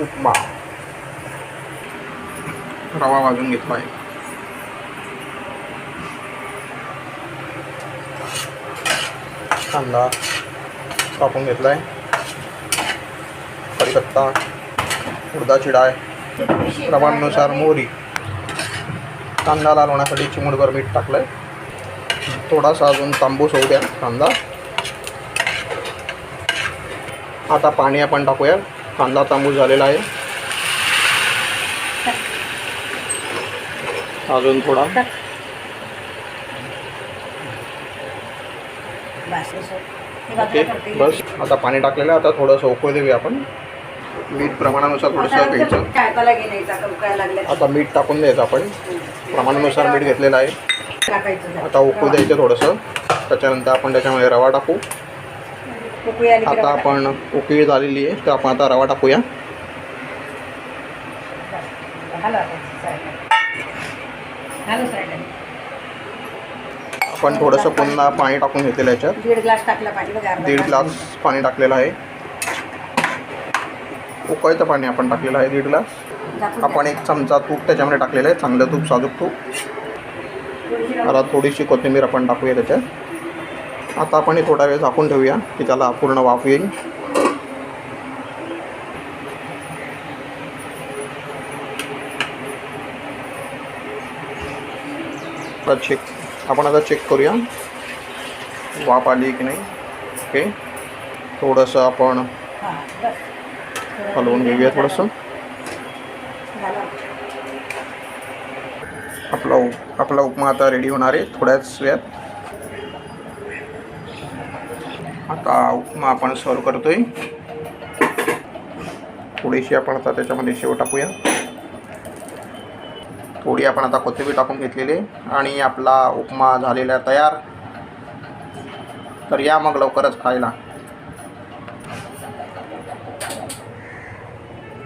उपमा रवा भाजून घेतला आहे. कांदा कापून घेतला आहे. कढीपत्ता, उडदाची डाळ, प्रमाणानुसार मोहरी, कांदा लाल होण्यासाठी चिमूटभर मीठ टाकलं आहे. थोडासा अजून तांबूस होऊ द्या कांदा. आता पाणी आपण टाकूया. कांदा तांबूस झालेला आहे. अजून थोडा. ओके बस. आता पाणी टाकलेलं आहे. आता थोडंसं उकळू देऊया आपण. मीठ प्रमाणानुसार थोडंसं घ्यायचं. आता मीठ टाकून द्यायचं आपण. प्रमाणानुसार मीठ घेतलेलं आहे. आता उकळू द्यायचं थोडंसं. त्याच्यानंतर आपण त्याच्यामध्ये रवा टाकू. आता आपण उकळी झालेली आहे तर आपण आता रवा टाकूया. आपण थोडंसं पुन्हा पाणी टाकून घेतलेलं याच्यात. 1.5 ग्लास टाकलं पाणी. 1.5 ग्लास पाणी टाकलेलं आहे. उकळतं पाणी आपण टाकलेलं आहे 1.5 ग्लास. आपण 1 चमचा तूप त्याच्यामध्ये टाकलेलं आहे. चांगलं तूप, साजूक तूप. आता थोडीशी कोथिंबीर आपण टाकूया त्याच्यात. आता आपण हे थोडा वेळ झाकून ठेवूया की त्याला पूर्ण वाफ येईल. आपण आता चेक करूया वाफ आली की नाही. ओके थोडंसं आपण हलवून घेऊया थोडंसं. आपला उपमा आता रेडी होणार आहे थोड्याच वेळात. आता उपमा आपण सर्व करतोय. थोडीशी आपण आता त्याच्यामध्ये शेव टाकूया. थोडी आपण आता कोथिंबीर टाकून घेतलेली आणि आपला उपमा झालेला तयार. तर या मग लवकरच खायला.